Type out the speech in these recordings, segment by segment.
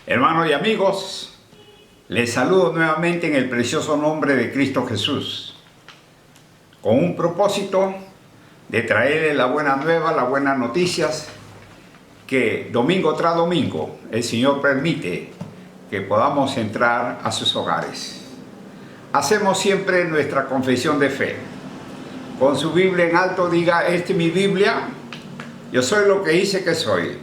Hermanos y amigos, les saludo nuevamente en el precioso nombre de Cristo Jesús, con un propósito de traerles la buena nueva, las buenas noticias, que domingo tras domingo el Señor permite que podamos entrar a sus hogares. Hacemos siempre nuestra confesión de fe. Con su Biblia en alto diga: esta es mi Biblia, yo soy lo que dice que soy,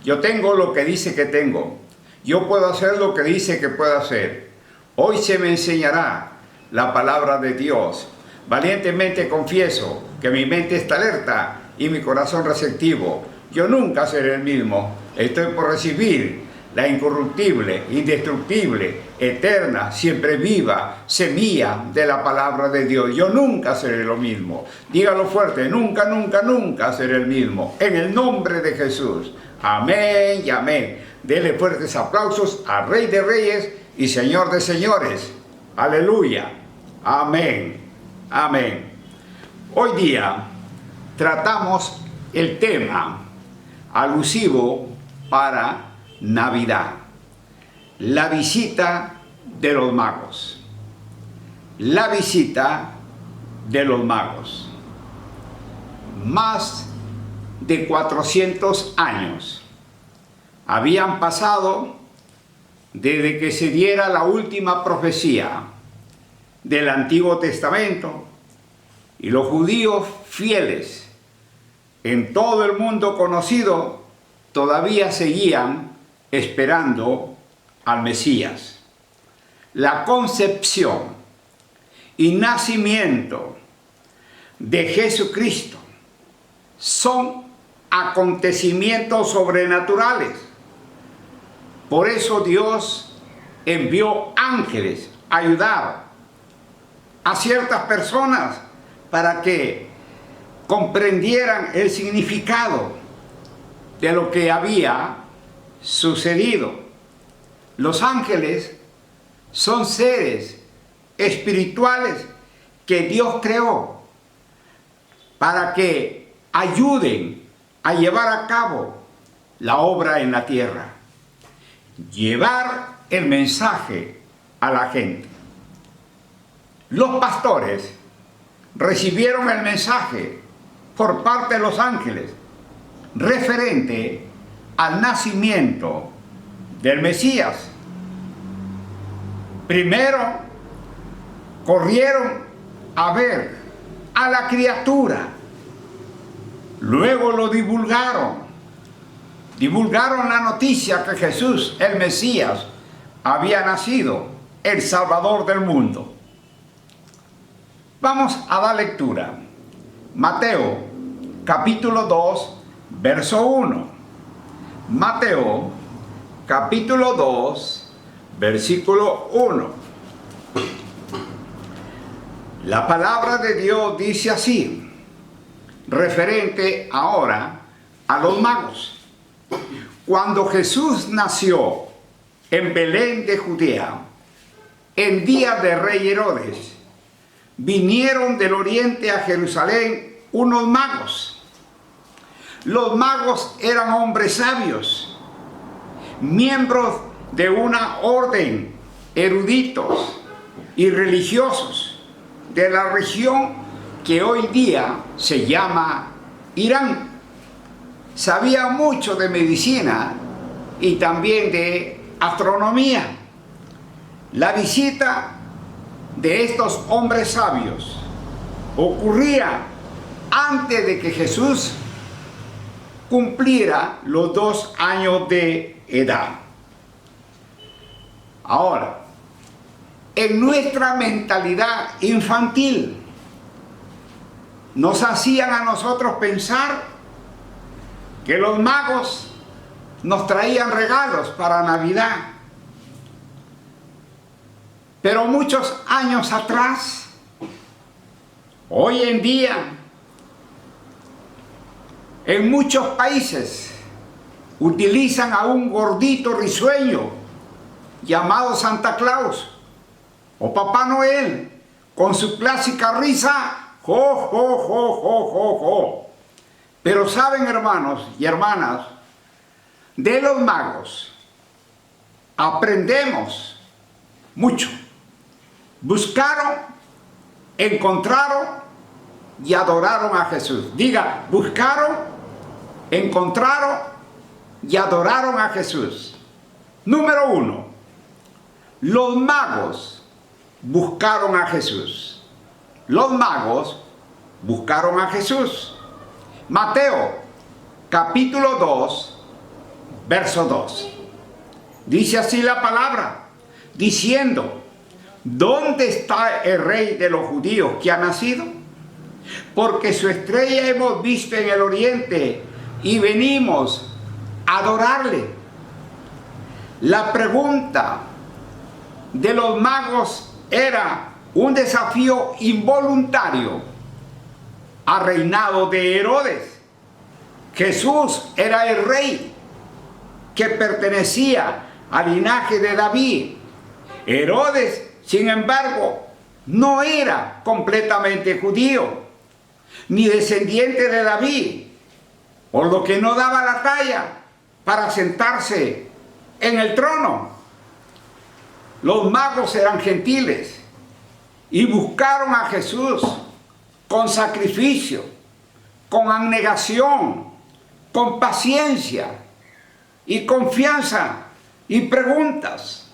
yo tengo lo que dice que tengo, yo puedo hacer lo que dice que puedo hacer. Hoy se me enseñará la palabra de Dios. Valientemente confieso que mi mente está alerta y mi corazón receptivo. Yo nunca seré el mismo. Estoy por recibir la incorruptible, indestructible, eterna, siempre viva semilla de la palabra de Dios. Yo nunca seré lo mismo. Dígalo fuerte: nunca, nunca, nunca seré el mismo. En el nombre de Jesús. Amén y amén. Dele fuertes aplausos al Rey de Reyes y Señor de Señores. Aleluya. Amén. Amén. Hoy día tratamos el tema alusivo para Navidad: la visita de los magos. La visita de los magos. Más de 400 años habían pasado desde que se diera la última profecía del Antiguo Testamento, y los judíos fieles en todo el mundo conocido todavía seguían esperando al Mesías. La concepción y nacimiento de Jesucristo son acontecimientos sobrenaturales. Por eso Dios envió ángeles a ayudar a ciertas personas para que comprendieran el significado de lo que había sucedido. Los ángeles son seres espirituales que Dios creó para que ayuden a llevar a cabo la obra en la tierra, llevar el mensaje a la gente. Los pastores recibieron el mensaje por parte de los ángeles referente al nacimiento del Mesías. Primero corrieron a ver a la criatura, luego lo divulgaron la noticia que Jesús, el Mesías, había nacido, el Salvador del mundo. Vamos a dar lectura. Mateo, capítulo 2, verso 1. Mateo, capítulo 2, versículo 1. La palabra de Dios dice así, referente ahora a los magos. Cuando Jesús nació en Belén de Judea, en día de rey Herodes, vinieron del oriente a Jerusalén unos magos. Los magos eran hombres sabios, miembros de una orden, eruditos y religiosos de la región que hoy día se llama Irán. Sabían mucho de medicina y también de astronomía. La visita de estos hombres sabios ocurría antes de que Jesús cumpliera los 2 años de edad. Ahora, en nuestra mentalidad infantil, nos hacían a nosotros pensar que los magos nos traían regalos para Navidad. Pero muchos años atrás, hoy en día, en muchos países utilizan a un gordito risueño llamado Santa Claus o Papá Noel con su clásica risa, jo, jo, jo, jo, jo, jo. Pero saben, hermanos y hermanas, de los magos aprendemos mucho. Buscaron, encontraron y adoraron a Jesús. Diga, buscaron, encontraron y adoraron a Jesús. Número 1, los magos buscaron a Jesús. Los magos buscaron a Jesús. Mateo, capítulo 2, verso 2. Dice así la palabra, diciendo: ¿dónde está el rey de los judíos que ha nacido? Porque su estrella hemos visto en el oriente y venimos a adorarle. La pregunta de los magos era un desafío involuntario al reinado de Herodes. Jesús era el rey que pertenecía al linaje de David. Herodes, sin embargo, no era completamente judío, ni descendiente de David, por lo que no daba la talla para sentarse en el trono. Los magos eran gentiles y buscaron a Jesús con sacrificio, con abnegación, con paciencia y confianza y preguntas.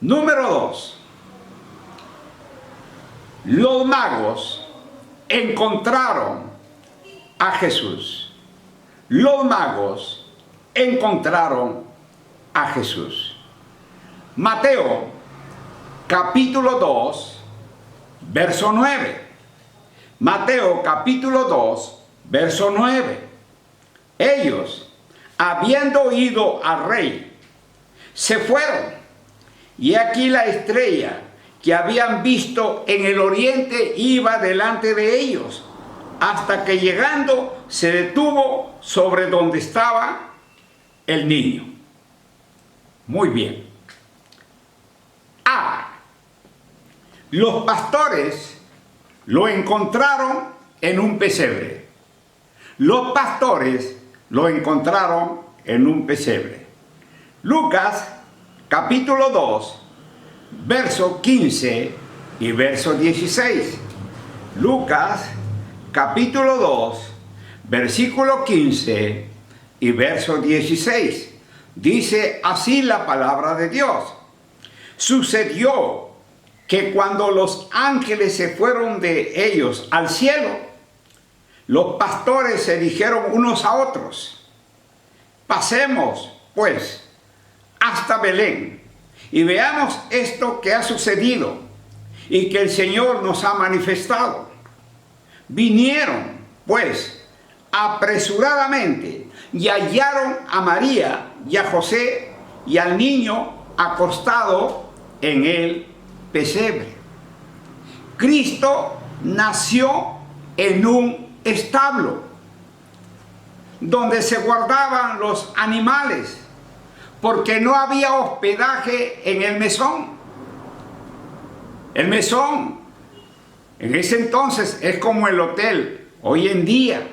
Número 2. Los magos encontraron a Jesús. Los magos encontraron a Jesús. Mateo, capítulo 2, verso 9. Mateo, capítulo 2, verso 9. Ellos, habiendo oído al rey, se fueron. Y aquí la estrella que habían visto en el oriente iba delante de ellos, hasta que llegando se detuvo sobre donde estaba el niño. Muy bien. Los pastores lo encontraron en un pesebre. Los pastores lo encontraron en un pesebre. Lucas, capítulo 2, verso 15 y verso 16. Lucas, capítulo 2, versículo 15 y verso 16. Dice así la palabra de Dios. Sucedió que cuando los ángeles se fueron de ellos al cielo, los pastores se dijeron unos a otros: pasemos, pues, hasta Belén y veamos esto que ha sucedido y que el Señor nos ha manifestado. Vinieron, pues, apresuradamente y hallaron a María y a José y al niño acostado en el pesebre. Cristo nació en un establo donde se guardaban los animales, porque no había hospedaje en el mesón. El mesón en ese entonces es como el hotel hoy en día.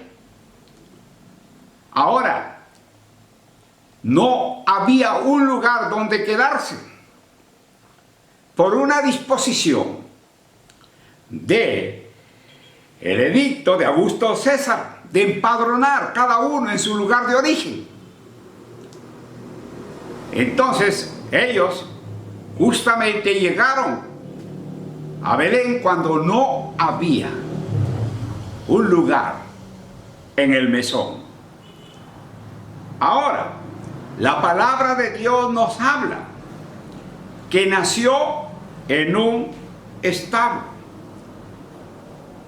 Ahora, no había un lugar donde quedarse. Por una disposición de el edicto de Augusto César de empadronar cada uno en su lugar de origen. Entonces ellos justamente llegaron a Belén cuando no había un lugar en el mesón. Ahora, la palabra de Dios nos habla que nació en un establo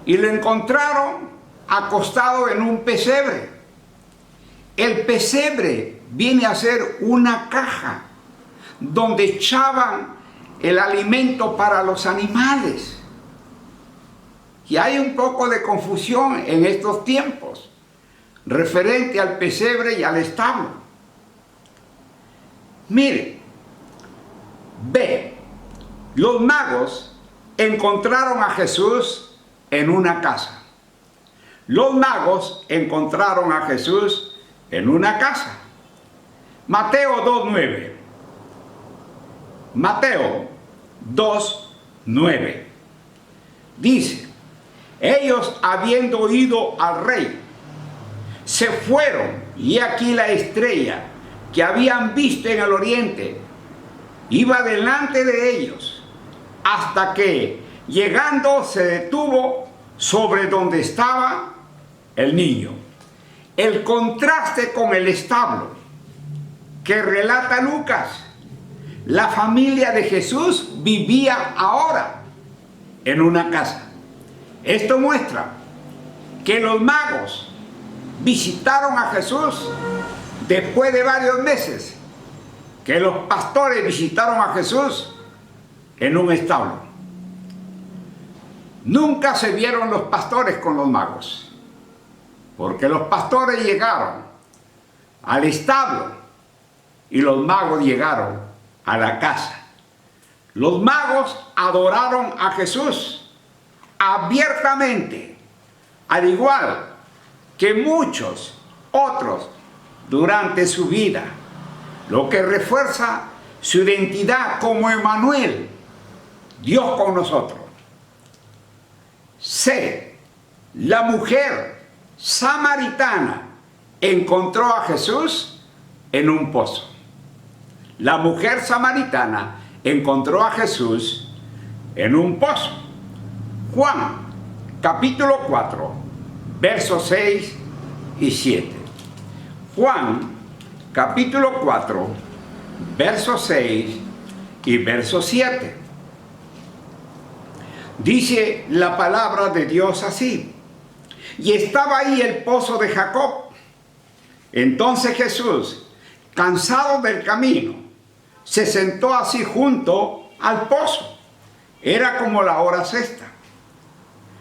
y lo encontraron acostado en un pesebre. El pesebre viene a ser una caja donde echaban el alimento para los animales. Y hay un poco de confusión en estos tiempos referente al pesebre y al establo. Mire, ve, los magos encontraron a Jesús en una casa. Los magos encontraron a Jesús en una casa. Mateo 2:9. Mateo 2:9. Dice: ellos, habiendo oído al rey, se fueron, y aquí la estrella que habían visto en el oriente iba delante de ellos, hasta que, llegando, se detuvo sobre donde estaba el niño. El contraste con el establo que relata Lucas. La familia de Jesús vivía ahora en una casa. Esto muestra que los magos visitaron a Jesús después de varios meses que los pastores visitaron a Jesús en un establo. Nunca se vieron los pastores con los magos, porque los pastores llegaron al establo y los magos llegaron a la casa. Los magos adoraron a Jesús abiertamente, al igual que muchos otros durante su vida, lo que refuerza su identidad como Emmanuel, Dios con nosotros. C. La mujer samaritana encontró a Jesús en un pozo. La mujer samaritana encontró a Jesús en un pozo. Juan, capítulo 4, versos 6 y 7. Juan, capítulo 4, versos 6 y verso 7. Dice la palabra de Dios así: y estaba ahí el pozo de Jacob. Entonces Jesús, cansado del camino, se sentó así junto al pozo. Era como la hora sexta.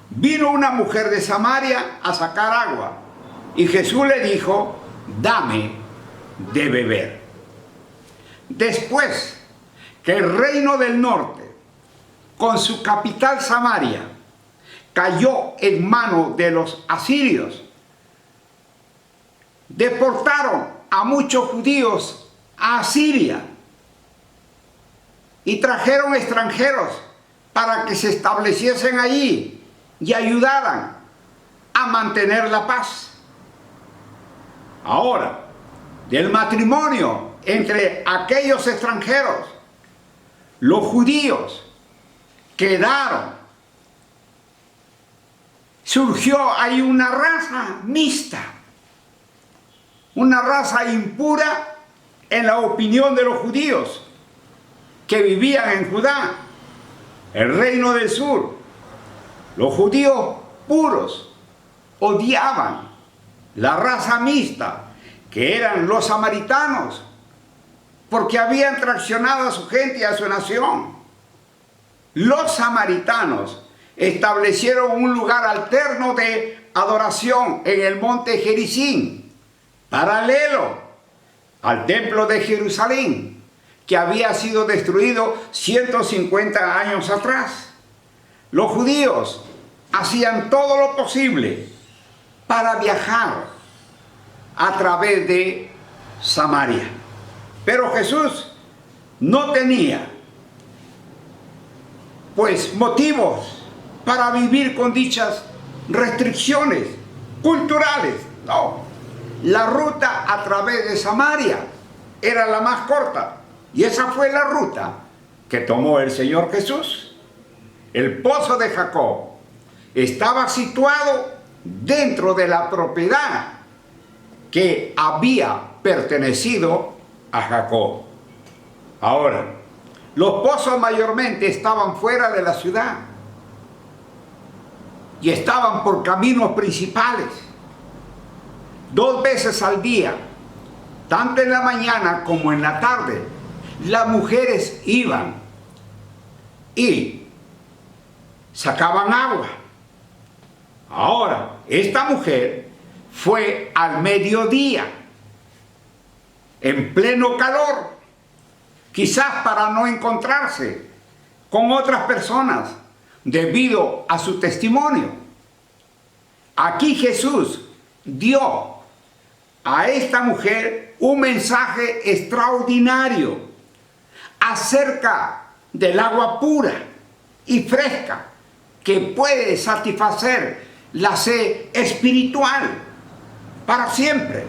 Vino una mujer de Samaria a sacar agua, y Jesús le dijo: dame de beber. Después que el reino del norte, con su capital Samaria, cayó en manos de los asirios, deportaron a muchos judíos a Asiria y trajeron extranjeros para que se estableciesen allí y ayudaran a mantener la paz. Ahora, del matrimonio entre aquellos extranjeros, los judíos quedaron. Surgió ahí una raza mixta, una raza impura en la opinión de los judíos que vivían en Judá, el reino del sur. Los judíos puros odiaban la raza mixta, que eran los samaritanos, porque habían traicionado a su gente y a su nación. Los samaritanos establecieron un lugar alterno de adoración en el monte Gerizim, paralelo al templo de Jerusalén, que había sido destruido 150 años atrás. Los judíos hacían todo lo posible para viajar a través de Samaria. Pero Jesús no tenía pues motivos para vivir con dichas restricciones culturales. No, la ruta a través de Samaria era la más corta, y esa fue la ruta que tomó el Señor Jesús. El pozo de Jacob estaba situado dentro de la propiedad que había pertenecido a Jacob. Ahora, los pozos mayormente estaban fuera de la ciudad y estaban por caminos principales. 2 veces al día, tanto en la mañana como en la tarde, las mujeres iban y sacaban agua. Ahora, esta mujer fue al mediodía, en pleno calor, quizás para no encontrarse con otras personas debido a su testimonio. Aquí Jesús dio a esta mujer un mensaje extraordinario acerca del agua pura y fresca que puede satisfacer la sed espiritual para siempre.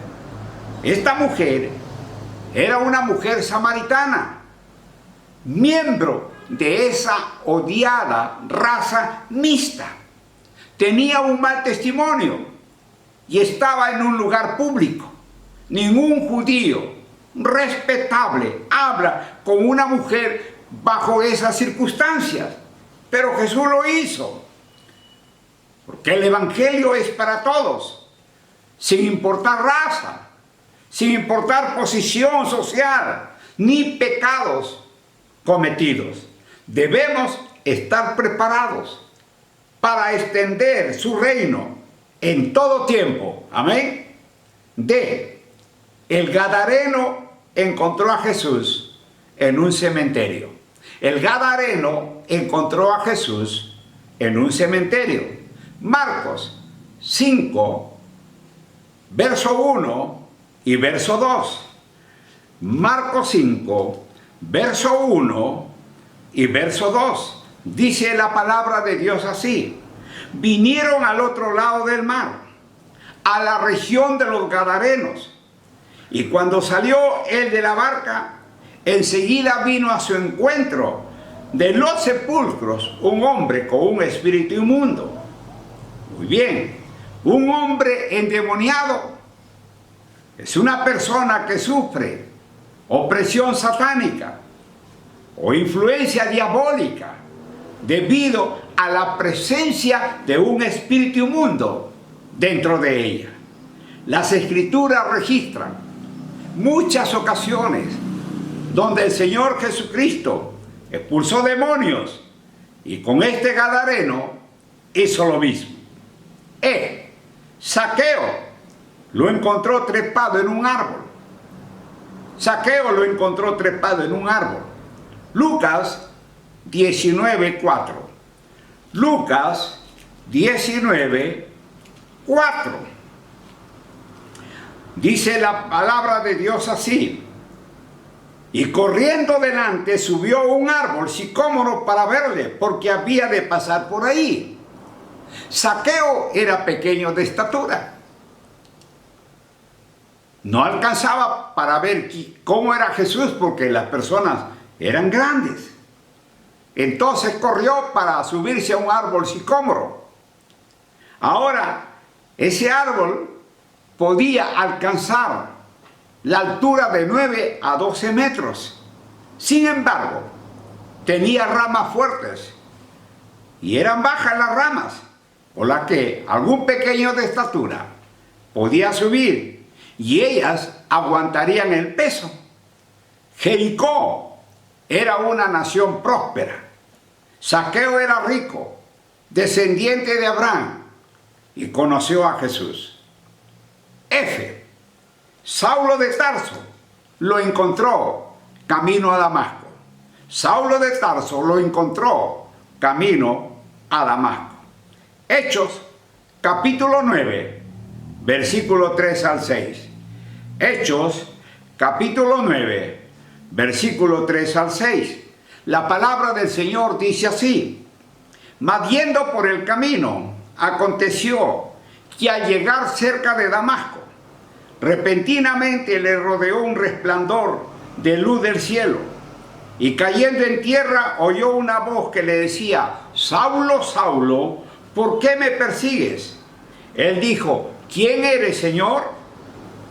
Esta mujer era una mujer samaritana, miembro de esa odiada raza mixta. Tenía un mal testimonio y estaba en un lugar público. Ningún judío respetable habla con una mujer bajo esas circunstancias, pero Jesús lo hizo, porque el evangelio es para todos, sin importar raza, sin importar posición social, ni pecados cometidos. Debemos estar preparados para extender su reino en todo tiempo. Amén. El Gadareno encontró a Jesús en un cementerio. El Gadareno encontró a Jesús en un cementerio. Marcos 5, verso 1 y verso 2. Marcos 5, verso 1 y verso 2. Dice la palabra de Dios así: vinieron al otro lado del mar, a la región de los Gadarenos, y cuando salió él de la barca, enseguida vino a su encuentro de los sepulcros un hombre con un espíritu inmundo. Muy bien, un hombre endemoniado es una persona que sufre opresión satánica o influencia diabólica debido a la presencia de un espíritu inmundo dentro de ella. Las escrituras registran muchas ocasiones donde el Señor Jesucristo expulsó demonios y con este Gadareno hizo lo mismo. Zaqueo lo encontró trepado en un árbol. Zaqueo lo encontró trepado en un árbol. Lucas 19:4. Lucas 19:4. Dice la palabra de Dios así: y corriendo delante subió a un árbol sicómoro para verle, porque había de pasar por ahí. Zaqueo era pequeño de estatura. No alcanzaba para ver cómo era Jesús, porque las personas eran grandes. Entonces corrió para subirse a un árbol sicómoro. Ahora, ese árbol podía alcanzar la altura de 9 a 12 metros. Sin embargo, tenía ramas fuertes y eran bajas las ramas, por las que algún pequeño de estatura podía subir y ellas aguantarían el peso. Jericó era una nación próspera. Zaqueo era rico, descendiente de Abraham, y conoció a Jesús. Saulo de Tarso lo encontró camino a Damasco. Saulo de Tarso lo encontró camino a Damasco. Hechos, capítulo 9, versículo 3 al 6. Hechos, capítulo 9, versículo 3 al 6. La palabra del Señor dice así: mas yendo por el camino, aconteció que al llegar cerca de Damasco, repentinamente le rodeó un resplandor de luz del cielo, y cayendo en tierra oyó una voz que le decía: Saulo, Saulo, ¿por qué me persigues? Él dijo: ¿quién eres, Señor?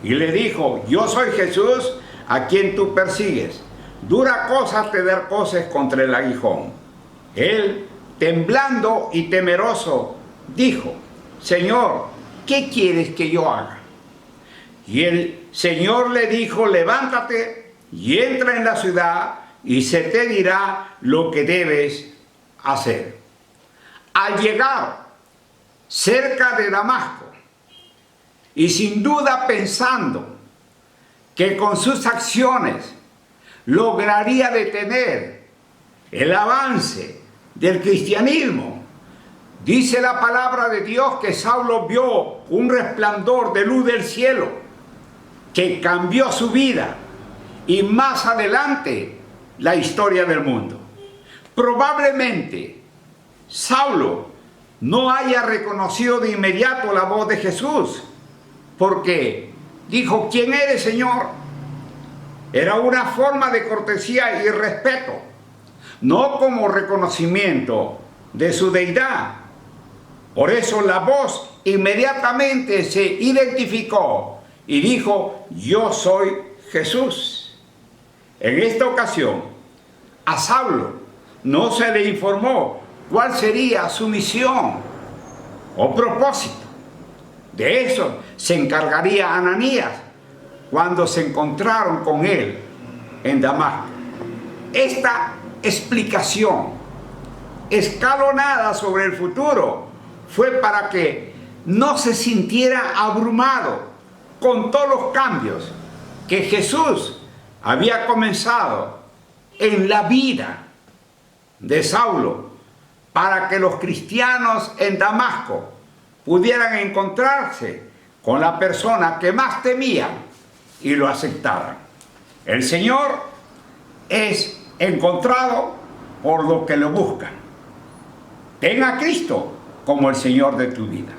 Y le dijo: yo soy Jesús, a quien tú persigues. Dura cosa te dar cosas contra el aguijón. Él, temblando y temeroso, dijo: Señor, ¿qué quieres que yo haga? Y el Señor le dijo: levántate y entra en la ciudad, y se te dirá lo que debes hacer. Al llegar cerca de Damasco, y sin duda pensando que con sus acciones lograría detener el avance del cristianismo, dice la palabra de Dios que Saulo vio un resplandor de luz del cielo que cambió su vida y más adelante la historia del mundo. Probablemente Saulo no haya reconocido de inmediato la voz de Jesús, porque dijo: ¿quién eres, Señor? Era una forma de cortesía y respeto, no como reconocimiento de su deidad. Por eso la voz inmediatamente se identificó y dijo: yo soy Jesús. En esta ocasión, a Saulo no se le informó cuál sería su misión o propósito. De eso se encargaría Ananías cuando se encontraron con él en Damasco. Esta explicación escalonada sobre el futuro fue para que no se sintiera abrumado con todos los cambios que Jesús había comenzado en la vida de Saulo, para que los cristianos en Damasco pudieran encontrarse con la persona que más temían y lo aceptaran. El Señor es encontrado por los que lo buscan. Ten a Cristo como el Señor de tu vida.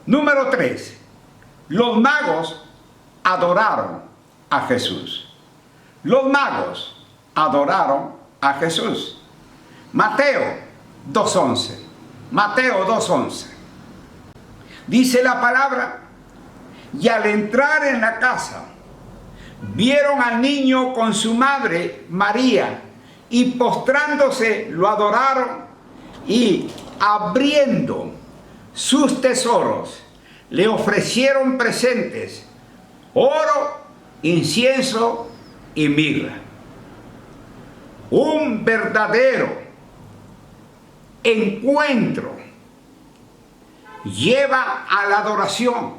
Número 3. Los magos adoraron a Jesús. Los magos adoraron a Jesús. Mateo 2:11. Mateo 2:11. Dice la palabra: y al entrar en la casa, vieron al niño con su madre María, y postrándose lo adoraron, y abriendo sus tesoros le ofrecieron presentes: oro, incienso y mirra. Un verdadero encuentro lleva a la adoración.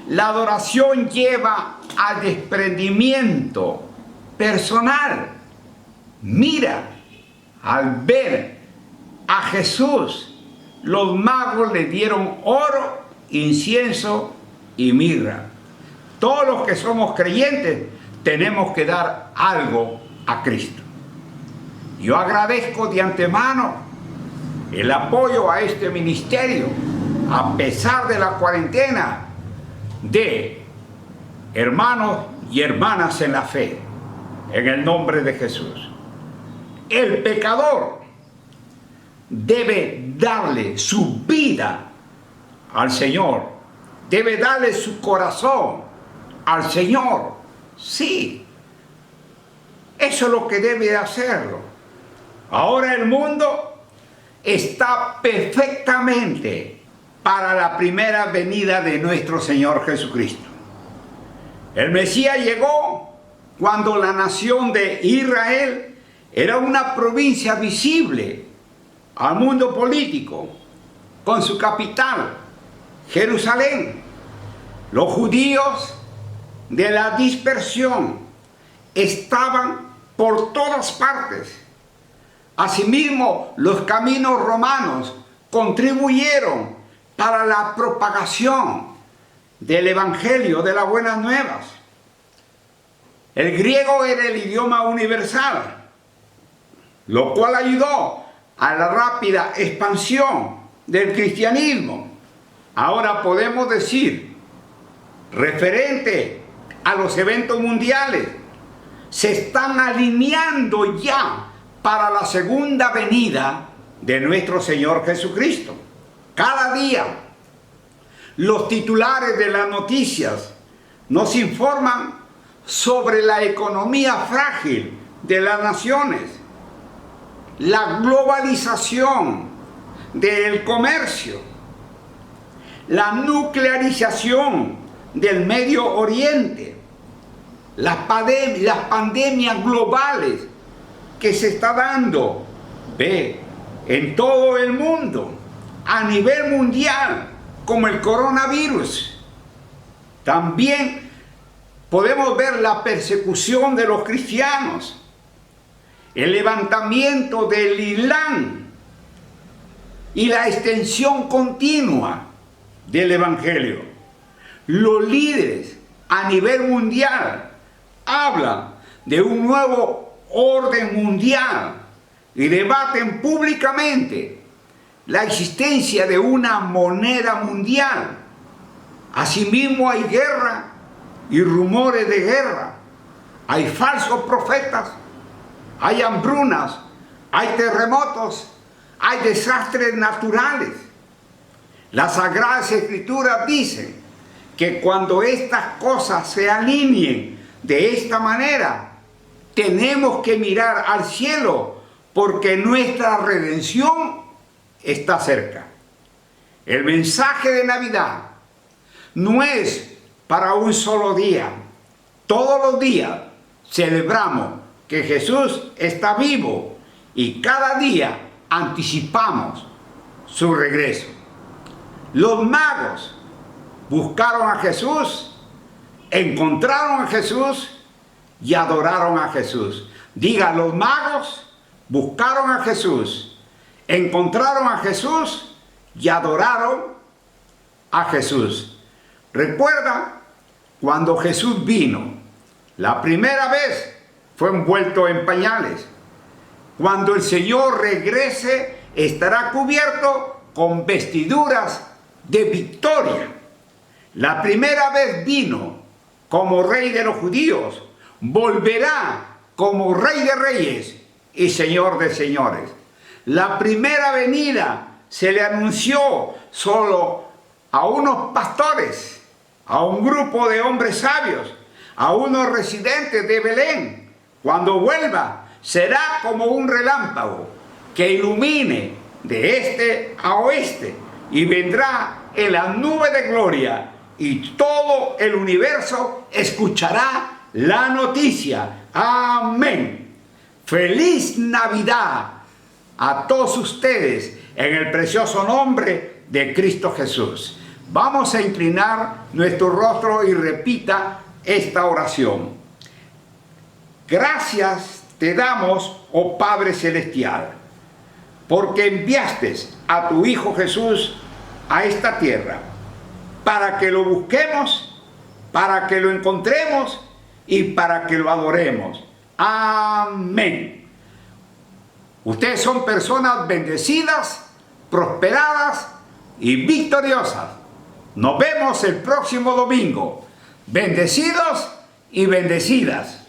La adoración lleva al desprendimiento personal. Mira, al ver a Jesús, los magos le dieron oro, incienso y mirra. Todos los que somos creyentes tenemos que dar algo a Cristo. Yo agradezco de antemano el apoyo a este ministerio, a pesar de la cuarentena, de hermanos y hermanas en la fe, en el nombre de Jesús. El pecador debe darle su vida al Señor, debe darle su corazón al Señor. Sí, eso es lo que debe hacerlo. Ahora el mundo está perfectamente para la primera venida de nuestro Señor Jesucristo. El Mesías llegó cuando la nación de Israel era una provincia visible al mundo político, con su capital, Jerusalén. Los judíos de la dispersión estaban por todas partes. Asimismo, los caminos romanos contribuyeron para la propagación del Evangelio, de las buenas nuevas. El griego era el idioma universal, lo cual ayudó a la rápida expansión del cristianismo. Ahora podemos decir, referente a los eventos mundiales, se están alineando ya para la segunda venida de nuestro Señor Jesucristo. Cada día los titulares de las noticias nos informan sobre la economía frágil de las naciones, la globalización del comercio, la nuclearización del Medio Oriente, las pandemias globales que se está dando en todo el mundo, a nivel mundial, como el coronavirus. También podemos ver la persecución de los cristianos, el levantamiento del Islam y la extensión continua del Evangelio. Los líderes a nivel mundial hablan de un nuevo orden mundial y debaten públicamente la existencia de una moneda mundial. Asimismo hay guerra y rumores de guerra. Hay falsos profetas, hay hambrunas, hay terremotos, hay desastres naturales. Las Sagradas Escrituras dicen que cuando estas cosas se alineen de esta manera, tenemos que mirar al cielo porque nuestra redención está cerca. El mensaje de Navidad no es para un solo día. Todos los días celebramos que Jesús está vivo y cada día anticipamos su regreso. Los magos buscaron a Jesús, encontraron a Jesús y adoraron a Jesús. Diga, los magos buscaron a Jesús, encontraron a Jesús y adoraron a Jesús. Recuerda cuando Jesús vino, la primera vez fue envuelto en pañales. Cuando el Señor regrese, estará cubierto con vestiduras de victoria. La primera vez vino como Rey de los judíos, volverá como Rey de reyes y Señor de señores. La primera venida se le anunció solo a unos pastores, a un grupo de hombres sabios, a unos residentes de Belén. Cuando vuelva, será como un relámpago que ilumine de este a oeste y vendrá en las nubes de gloria y todo el universo escuchará la noticia. Amén. Feliz Navidad a todos ustedes en el precioso nombre de Cristo Jesús. Vamos a inclinar nuestro rostro y repita esta oración. Gracias te damos, oh Padre Celestial, porque enviaste a tu Hijo Jesús a esta tierra, para que lo busquemos, para que lo encontremos y para que lo adoremos. Amén. Ustedes son personas bendecidas, prosperadas y victoriosas. Nos vemos el próximo domingo. Bendecidos y bendecidas.